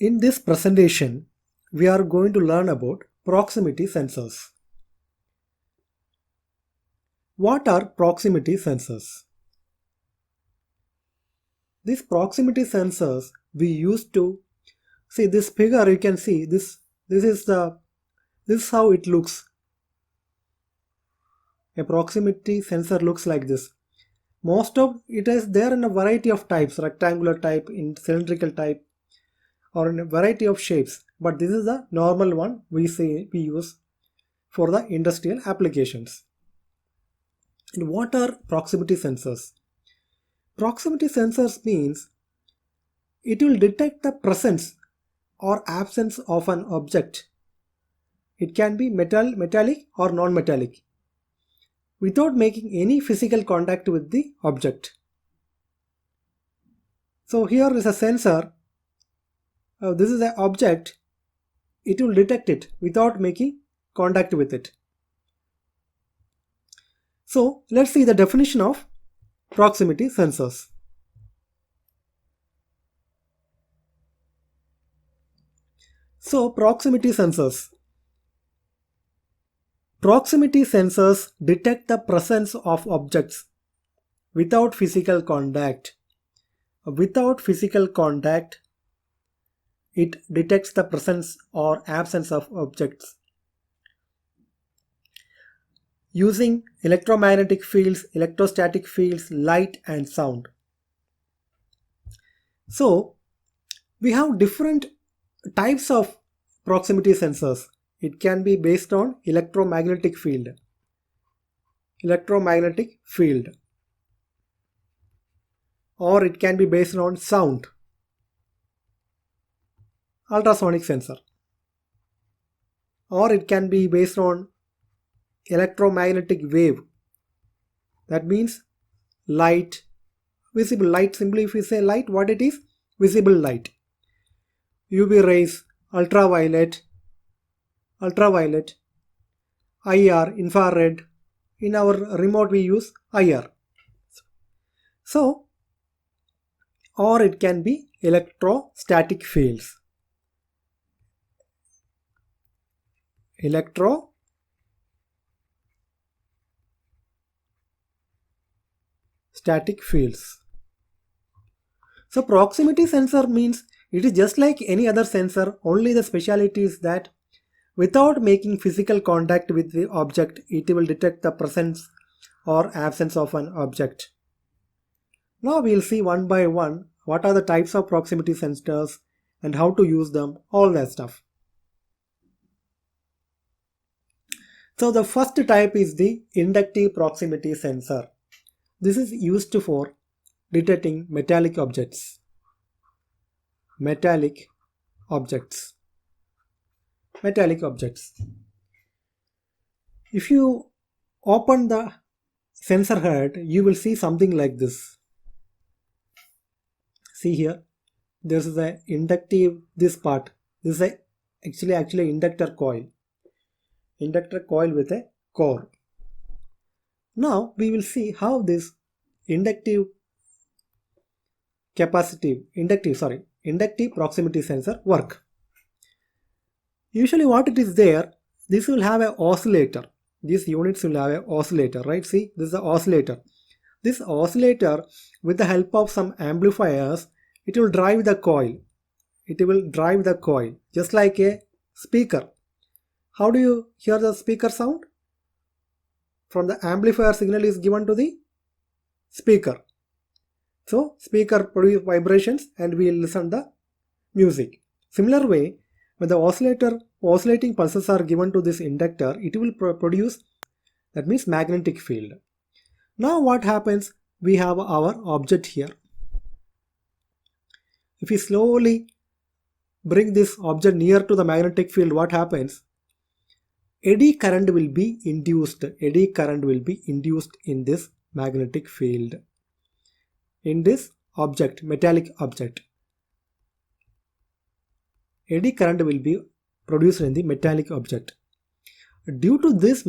In this presentation, we are going to learn about proximity sensors. What are proximity sensors? These proximity sensors we use to see this figure. You can see this is how it looks. A proximity sensor looks like this. Most of it is there in a variety of types, rectangular type, in cylindrical type, or in a variety of shapes, but this is the normal one we use for the industrial applications. And what are proximity sensors? Proximity sensors means it will detect the presence or absence of an object. It can be metallic or non-metallic without making any physical contact with the object. So here is a sensor. This is an object. It will detect it without making contact with it. So let's see the definition of proximity sensors. So proximity sensors. Proximity sensors detect the presence of objects without physical contact. Without physical contact, it detects the presence or absence of objects using electromagnetic fields, electrostatic fields, light and sound. So we have different types of proximity sensors. It can be based on electromagnetic field, or it can be based on sound, ultrasonic sensor, or it can be based on electromagnetic wave. That means light, visible light. Simply if we say light, what it is? Visible light. UV rays, ultraviolet, IR, infrared. In our remote we use IR. So, or it can be electrostatic fields. Electrostatic fields. So proximity sensor means it is just like any other sensor, only the speciality is that without making physical contact with the object, it will detect the presence or absence of an object. Now we'll see one by one what are the types of proximity sensors and how to use them, all that stuff. So the first type is the inductive proximity sensor. This is used for detecting metallic objects. Metallic objects. If you open the sensor head, you will see something like this. See here, this is a inductive, this part. This is actually inductor coil. Inductor coil with a core. Now we will see how this inductive proximity sensor work. Usually what it is there, this will have an oscillator. These units will have an oscillator, right? See, this is an oscillator. This oscillator, with the help of some amplifiers, it will drive the coil. Just like a speaker. How do you hear the speaker sound? From the amplifier, signal is given to the speaker. So speaker produces vibrations and we listen the music. Similar way, when the oscillating pulses are given to this inductor, it will produce, that means magnetic field. Now what happens? We have our object here. If we slowly bring this object near to the magnetic field, what happens? Eddy current will be induced. In this magnetic field. In this object, metallic object. Eddy current will be produced in the metallic object. Due to this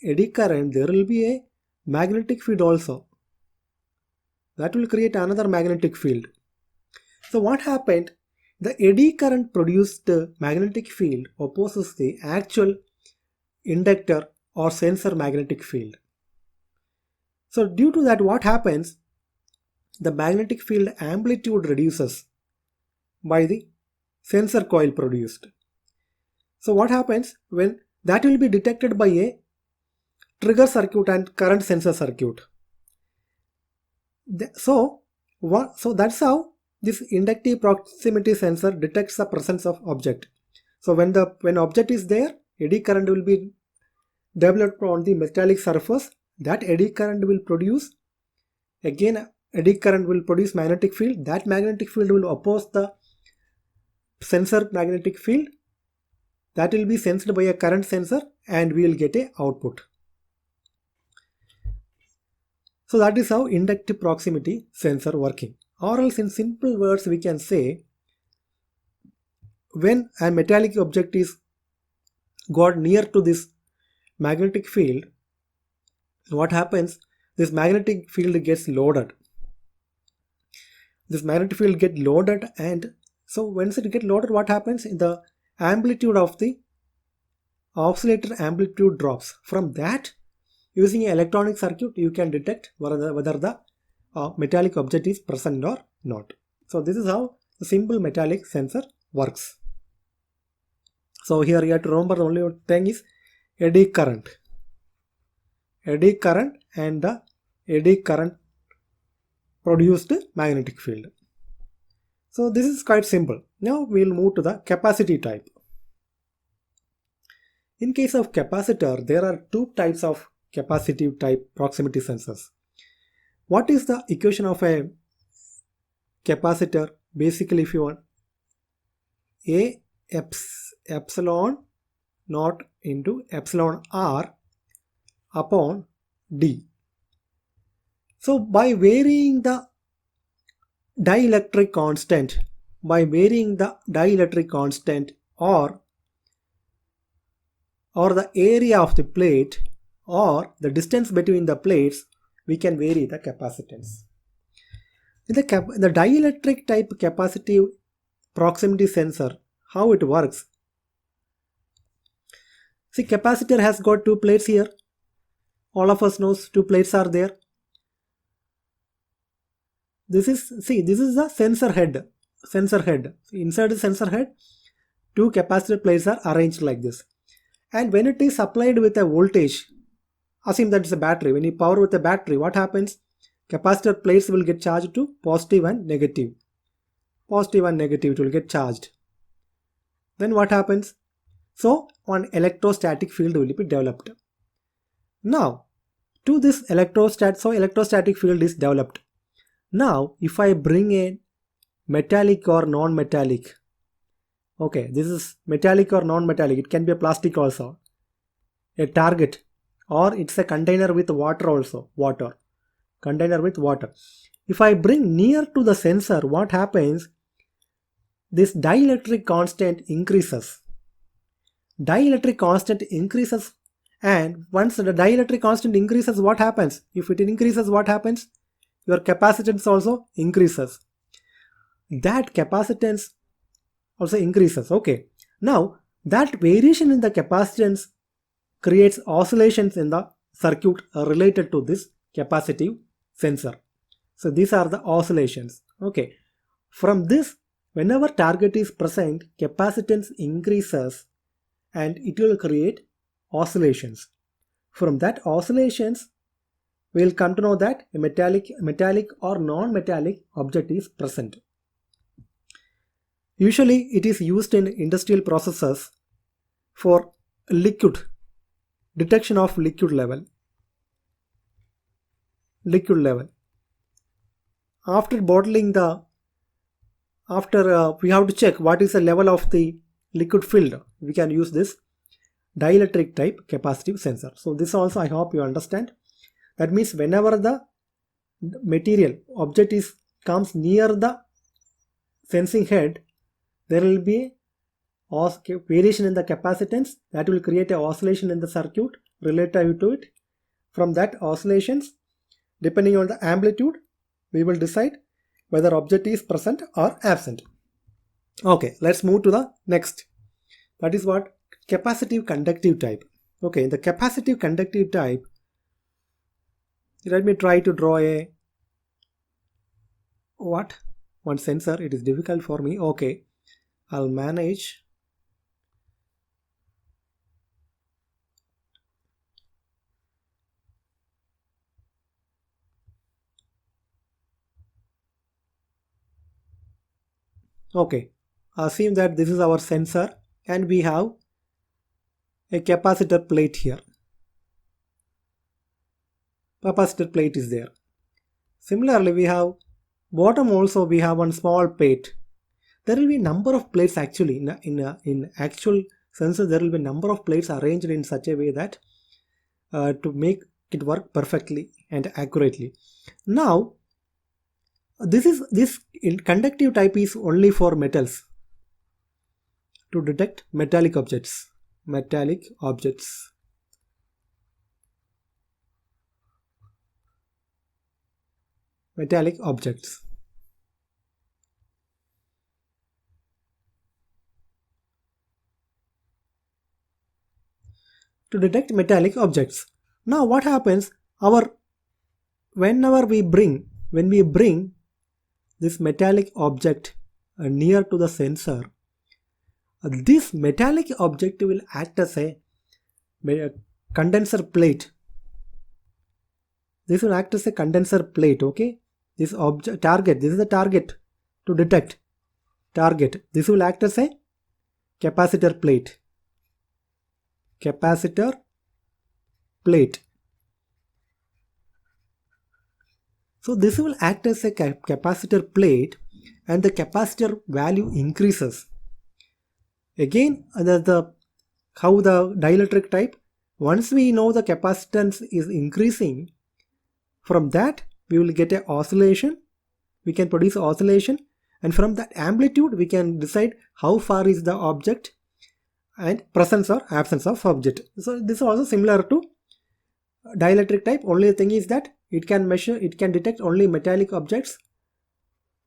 eddy current, there will be a magnetic field also. That will create another magnetic field. So what happened? The eddy current produced magnetic field opposes the actual inductor or sensor magnetic field. So due to that, what happens? The magnetic field amplitude reduces by the sensor coil produced. So what happens when that will be detected by a trigger circuit and current sensor circuit. So that's how this inductive proximity sensor detects the presence of object. So when object is there, eddy current will be developed on the metallic surface. That eddy current will produce, again eddy current will produce magnetic field. That magnetic field will oppose the sensor magnetic field. That will be sensed by a current sensor and we will get a output. So that is how inductive proximity sensor working. Or else in simple words we can say, when a metallic object is got near to this magnetic field, what happens? This magnetic field gets loaded. This magnetic field get loaded, and so once it get loaded, what happens? The amplitude of the oscillator amplitude drops. From that, using an electronic circuit, you can detect whether the metallic object is present or not. So this is how the simple metallic sensor works. So here you have to remember the only thing is eddy current. Eddy current and the eddy current produced magnetic field. So this is quite simple. Now we will move to the capacity type. In case of capacitor, there are two types of capacitive type proximity sensors. What is the equation of a capacitor? Basically, if you want, A epsilon naught into epsilon R upon D. So by varying the dielectric constant, or the area of the plate or the distance between the plates, we can vary the capacitance. In the dielectric type capacitive proximity sensor, how it works? See, capacitor has got two plates here. All of us knows two plates are there. This is the sensor head. Inside the sensor head, two capacitor plates are arranged like this. And when it is supplied with a voltage, assume that it's a battery. When you power with a battery, what happens? Capacitor plates will get charged to positive and negative. Positive and negative, it will get charged. Then what happens? So an electrostatic field will be developed. Now, to this electrostatic field is developed. Now, if I bring a metallic or non-metallic, okay, this is metallic or non-metallic, it can be a plastic also, a target, or it's a container with water also, container with water. If I bring near to the sensor, what happens? This dielectric constant increases. Dielectric constant increases, and once the dielectric constant increases, what happens? If it increases, what happens? Your capacitance also increases. That capacitance also increases. Okay. Now, that variation in the capacitance creates oscillations in the circuit related to this capacitive sensor. So these are the oscillations. Okay. From this, whenever target is present, capacitance increases and it will create oscillations. From that oscillations, we will come to know that a metallic or non-metallic object is present. Usually it is used in industrial processes for detection of liquid level. After bottling we have to check what is the level of the liquid filled. We can use this dielectric type capacitive sensor. So this also I hope you understand. That means whenever the material object comes near the sensing head, there will be variation in the capacitance that will create an oscillation in the circuit related to it. From that oscillations, depending on the amplitude, we will decide whether object is present or absent. Okay, let's move to the next. That is what? Capacitive conductive type. Okay, in the capacitive conductive type, let me try to draw a one sensor. It is difficult for me. Okay, I'll manage. Okay, assume that this is our sensor and we have a capacitor plate here. Capacitor plate is there. Similarly, we have bottom also we have one small plate. There will be number of plates actually in actual sensor. There will be number of plates arranged in such a way that to make it work perfectly and accurately. Now this conductive type is only for metals, to detect metallic objects. Metallic objects. Metallic objects. To detect metallic objects. Now what happens? When we bring this metallic object near to the sensor, this metallic object will act as a condenser plate. This will act as a condenser plate. Okay, this object target. This is the target to detect. Target. This will act as a capacitor plate. Capacitor plate. So this will act as a capacitor plate, and the capacitor value increases. Again, how the dielectric type, once we know the capacitance is increasing, from that we will get an oscillation. We can produce oscillation, and from that amplitude we can decide how far is the object and presence or absence of object. So this is also similar to dielectric type. Only thing is that it can detect only metallic objects,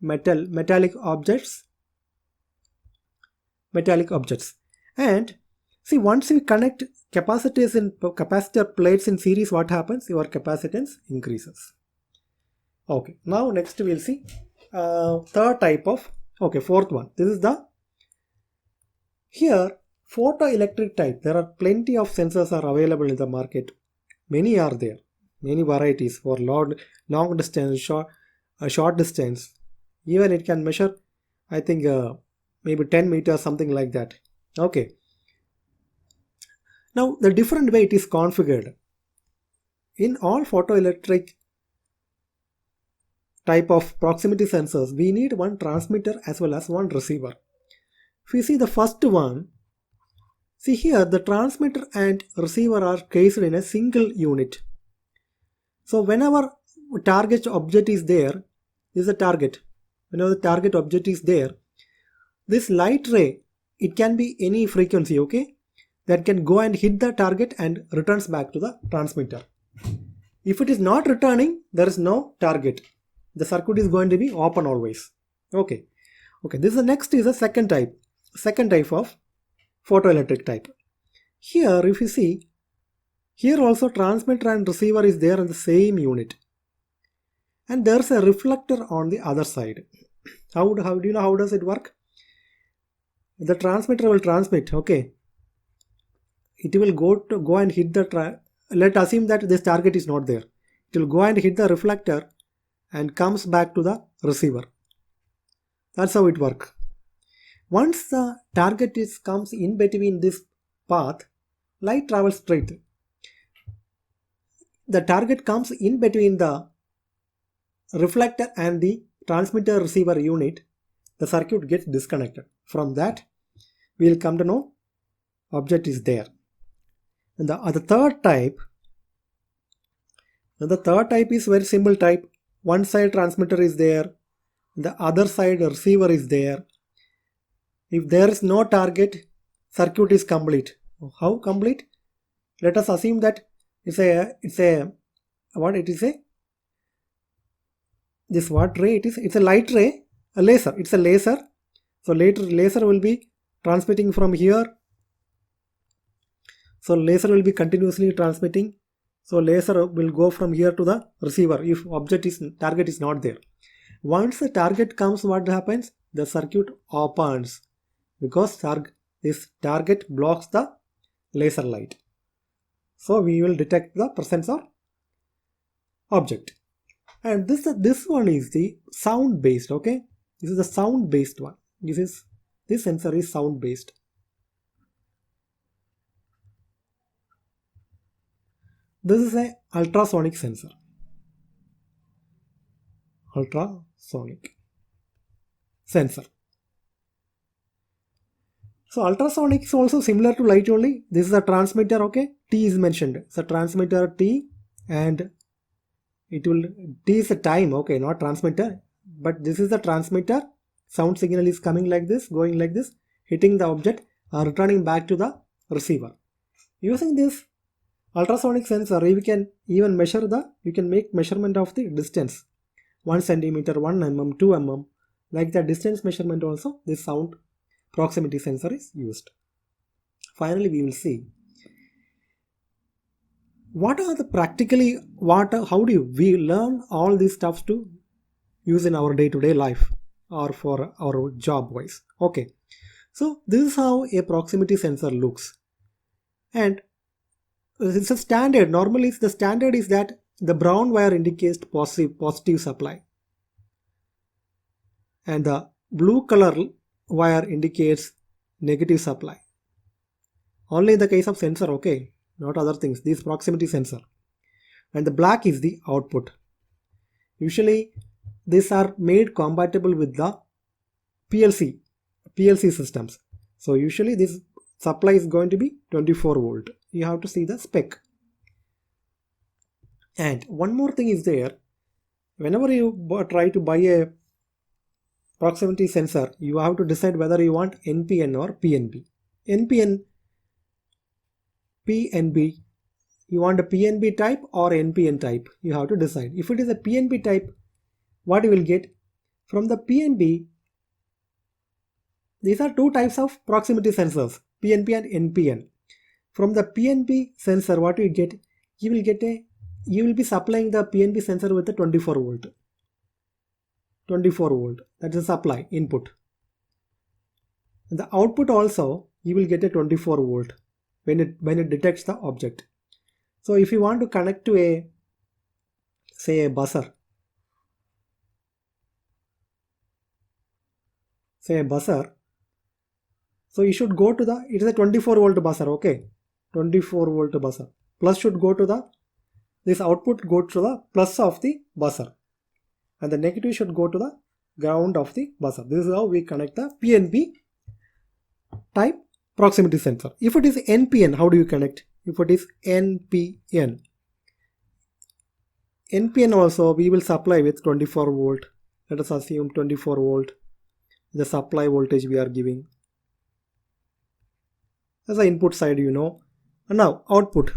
metallic objects. And see, once we connect capacitors in capacitor plates in series, what happens? Your capacitance increases. Okay, now next we'll see third type of, okay, fourth one. This is the here photoelectric type. There are plenty of sensors are available in the market. Many are there, many varieties for long distance, short distance. Even it can measure, I think, maybe 10 meters, something like that. Okay. Now the different way it is configured. In all photoelectric type of proximity sensors, we need one transmitter as well as one receiver. If you see the first one, see here the transmitter and receiver are cased in a single unit. So whenever target object is there, this is a target. Whenever the target object is there, this light ray, it can be any frequency, okay, that can go and hit the target and returns back to the transmitter. If it is not returning, there is no target. The circuit is going to be open always. Okay. This is the next is a second type of photoelectric type. Here, if you see, here also transmitter and receiver is there in the same unit, and there's a reflector on the other side. How do you know how does it work? The transmitter will transmit. Okay, it will go and hit the let's assume that this target is not there. It will go and hit the reflector and comes back to the receiver. That's how it works. Once the target comes in between this path, light travels straight. The target comes in between the reflector and the transmitter receiver unit, the circuit gets disconnected. From that, we will come to know object is there. And the third type is very simple type. One side transmitter is there, the other side receiver is there. If there is no target, circuit is complete. How complete? Let us assume that this what ray it is? It's a light ray, a laser. It's a laser So later laser will be transmitting from here. So laser will be continuously transmitting. So laser will go from here to the receiver if target is not there. Once the target comes, what happens? The circuit opens because this target blocks the laser light. So we will detect the presence of object. And this one is the sound based. Okay, this is the sound based one. This sensor is sound based. This is a ultrasonic sensor. Ultrasonic sensor. So ultrasonic is also similar to light only. This is a transmitter. Okay, T is mentioned. It's a transmitter T, and T is a time. Okay, not transmitter, but this is the transmitter. Sound signal is coming like this, going like this, hitting the object, returning back to the receiver. Using this ultrasonic sensor, you can even you can make measurement of the distance, 1 centimeter, 1 mm, 2 mm, like the distance measurement also. This sound proximity sensor is used. Finally, we will see what are the how do we learn all these stuff to use in our day-to-day life or for our job wise. Okay, so this is how a proximity sensor looks, and it's a standard. Normally the standard is that the brown wire indicates positive supply and the blue color wire indicates negative supply. Only in the case of sensor, okay, not other things. This proximity sensor. And the black is the output. Usually these are made compatible with the PLC systems. So usually this supply is going to be 24 volt. You have to see the spec. And one more thing is there. Whenever you try to buy a proximity sensor, you have to decide whether you want NPN or PNP. PNP, you want a PNP type or NPN type, you have to decide. If it is a PNP type, what you will get? From the PNP, these are two types of proximity sensors, PNP and NPN. From the PNP sensor, what you get? You will be supplying the PNP sensor with a 24 volt. 24 volt, that is supply input. And the output also, you will get a 24 volt when it detects the object. So if you want to connect to a buzzer, so you should go to it is a 24 volt buzzer. Okay, 24 volt buzzer. Plus should go to this output go to the plus of the buzzer, and the negative should go to the ground of the buzzer. This is how we connect the PNP type proximity sensor. If it is NPN, how do you connect? If it is NPN also we will supply with 24 volt. Let us assume 24 volt, the supply voltage we are giving. As the input side, you know. And now output.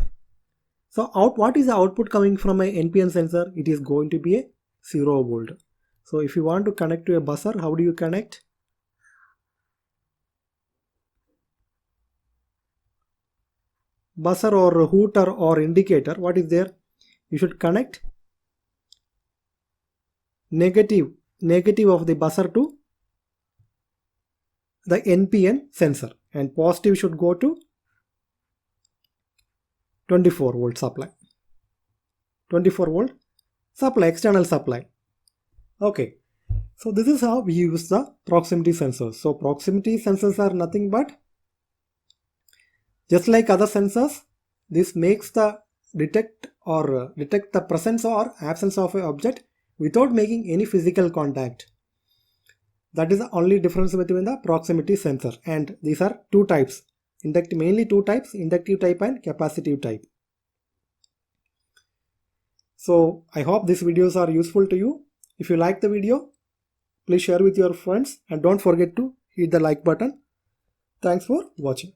So what is the output coming from a NPN sensor? It is going to be a 0 volt. So if you want to connect to a buzzer, how do you connect? Buzzer or hooter or indicator, what is there? You should connect negative of the buzzer to the NPN sensor, and positive should go to 24 volt supply. 24 volt supply, external supply. Okay, so this is how we use the proximity sensors. So proximity sensors are nothing but, just like other sensors, this makes the detect the presence or absence of an object without making any physical contact. That is the only difference between the proximity sensor. And these are two types, mainly two types, inductive type and capacitive type. So I hope these videos are useful to you. If you like the video, please share with your friends and don't forget to hit the like button. Thanks for watching.